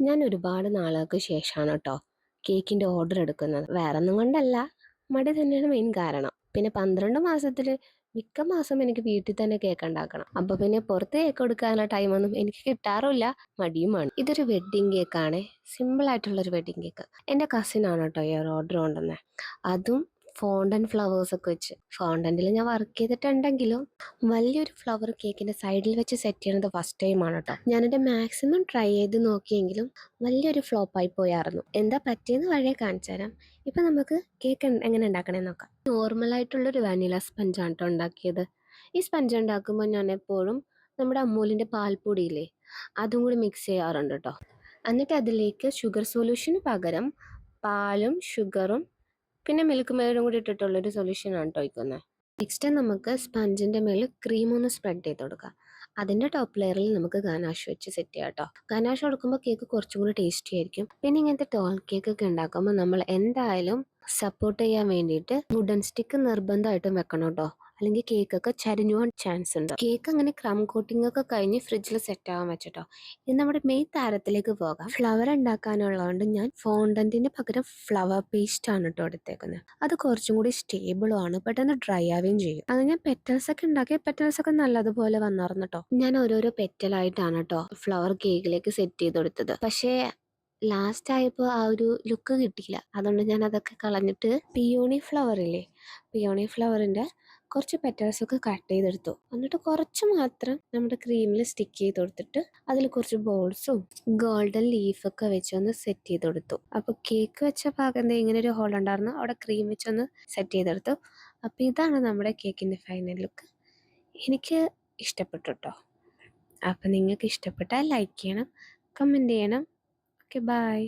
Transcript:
ഞാൻ ഒരുപാട് നാളുകൾക്ക് ശേഷമാണ് കേട്ടോ കേക്കിന്റെ ഓർഡർ എടുക്കുന്നത്. വേറൊന്നും കൊണ്ടല്ല, മടി തന്നെയാണ് മെയിൻ കാരണം. പിന്നെ 12 മാസത്തില് മിക്ക മാസം എനിക്ക് വീട്ടിൽ തന്നെ കേക്ക് ഉണ്ടാക്കണം. അപ്പൊ പിന്നെ പുറത്ത് കേക്ക് കൊടുക്കാനുള്ള ടൈമൊന്നും എനിക്ക് കിട്ടാറുമില്ല, മടിയുമാണ്. ഇതൊരു വെഡ്ഡിങ് കേക്കാണ്, സിമ്പിൾ ആയിട്ടുള്ള ഒരു വെഡ്ഡിങ് കേക്ക്. എന്റെ കസിൻ ആണ് കേട്ടോ ഈ ഒരു ഓർഡർ കൊണ്ടുവന്നത്. അതും ഫോണ്ടൻ ഫ്ലവേഴ്സ് ഒക്കെ വെച്ച്. ഫോണ്ടന്റിൽ ഞാൻ വർക്ക് ചെയ്തിട്ടുണ്ടെങ്കിലും വലിയൊരു ഫ്ലവർ കേക്കിന്റെ സൈഡിൽ വെച്ച് സെറ്റ് ചെയ്യുന്നത് ഫസ്റ്റ് ടൈം ആണ് കേട്ടോ. ഞാനെന്റെ മാക്സിമം ട്രൈ ചെയ്ത് നോക്കിയെങ്കിലും വലിയൊരു ഫ്ലോപ്പായി പോയായിരുന്നു. എന്താ പറ്റിയെന്ന് വഴിയെ കാണിച്ചു തരാം. ഇപ്പൊ നമുക്ക് കേക്ക് എങ്ങനെ ഉണ്ടാക്കണേന്ന് നോക്കാം. നോർമൽ ആയിട്ടുള്ളൊരു വാനില സ്പഞ്ചാണ് കേട്ടോ ഉണ്ടാക്കിയത്. ഈ സ്പഞ്ച് ഉണ്ടാക്കുമ്പോൾ ഞാൻ എപ്പോഴും നമ്മുടെ അമൂലിന്റെ പാൽപ്പൊടിയില്ലേ, അതും കൂടി മിക്സ് ചെയ്യാറുണ്ട് കേട്ടോ. എന്നിട്ട് അതിലേക്ക് ഷുഗർ സൊല്യൂഷന് പകരം പാലും ഷുഗറും പിന്നെ മിൽക്ക് മെയ്ഡും കൂടി ഇട്ടിട്ടുള്ളൊരു സൊല്യൂഷനാണ് കേട്ടോ ഒഴിക്കുന്നത്. നെക്സ്റ്റ് നമുക്ക് സ്പഞ്ചിന്റെ മേളിൽ ക്രീം ഒന്ന് സ്പ്രെഡ് ചെയ്ത് കൊടുക്കാം. അതിന്റെ ടോപ്പ് ലെയറിൽ നമുക്ക് ഗനാഷ് വെച്ച് സെറ്റ് ചെയ്യാം കേട്ടോ. ഗനാഷ് കൊടുക്കുമ്പോൾ കേക്ക് കുറച്ചും കൂടി ടേസ്റ്റി ആയിരിക്കും. പിന്നെ ഇങ്ങനത്തെ ടോൾ കേക്ക് ഒക്കെ ഉണ്ടാക്കുമ്പോൾ നമ്മൾ എന്തായാലും സപ്പോർട്ട് ചെയ്യാൻ വേണ്ടിയിട്ട് വുഡൻ സ്റ്റിക്ക് നിർബന്ധമായിട്ടും വെക്കണം കേട്ടോ. അല്ലെങ്കിൽ കേക്കൊക്കെ ചരിഞ്ഞു പോകാൻ ചാൻസ് ഉണ്ട്. കേക്ക് അങ്ങനെ ക്രം കോട്ടിംഗ് ഒക്കെ കഴിഞ്ഞ് ഫ്രിഡ്ജിൽ സെറ്റ് ആവാൻ വെച്ചിട്ടോ. ഇനി നമ്മുടെ മെയിൻ താരത്തിലേക്ക് പോകാം. ഫ്ലവർ ഉണ്ടാക്കാനുള്ളതുകൊണ്ട് ഞാൻ ഫോണ്ടന്റിന് പകരം ഫ്ലവർ പേസ്റ്റ് ആണ് കേട്ടോ എടുത്തേക്കുന്നത്. അത് കുറച്ചും കൂടി സ്റ്റേബിളും ആണ്, പെട്ടെന്ന് ഡ്രൈ ആവുകയും ചെയ്യും. അത് ഞാൻ പെറ്റൽസ് ഒക്കെ ഉണ്ടാക്കിയ പെറ്റൽസ് ഒക്കെ നല്ലതുപോലെ വന്നാർന്നു കേട്ടോ. ഞാൻ ഓരോരോ പെറ്റലായിട്ടാണ് കേട്ടോ ഫ്ലവർ കേക്കിലേക്ക് സെറ്റ് ചെയ്ത് കൊടുത്തത്. പക്ഷേ ലാസ്റ്റ് ആയപ്പോൾ ആ ഒരു ലുക്ക് കിട്ടിയില്ല. അതുകൊണ്ട് ഞാൻ അതൊക്കെ കളഞ്ഞിട്ട് പിയോണി ഫ്ലവർ ഇല്ലേ, പിയോണി ഫ്ലവറിന്റെ കുറച്ച് പെറ്റൽസ് ഒക്കെ കട്ട് ചെയ്തെടുത്തു. എന്നിട്ട് കുറച്ച് മാത്രം നമ്മുടെ ക്രീമിൽ സ്റ്റിക്ക് ചെയ്ത് കൊടുത്തിട്ട് അതിൽ കുറച്ച് ബോൾസും ഗോൾഡൻ ലീഫൊക്കെ വെച്ചൊന്ന് സെറ്റ് ചെയ്ത് കൊടുത്തു. അപ്പൊ കേക്ക് വെച്ച ഭാഗത്ത് ഇങ്ങനെ ഒരു ഹോൾ ഉണ്ടായിരുന്നു, അവിടെ ക്രീം വെച്ചൊന്ന് സെറ്റ് ചെയ്തെടുത്തു. അപ്പൊ ഇതാണ് നമ്മുടെ കേക്കിന്റെ ഫൈനൽ ലുക്ക്. എനിക്ക് ഇഷ്ടപ്പെട്ടു കേട്ടോ. അപ്പൊ നിങ്ങൾക്ക് ഇഷ്ടപ്പെട്ടാൽ ലൈക്ക് ചെയ്യണം, കമന്റ് ചെയ്യണം. Okay, by.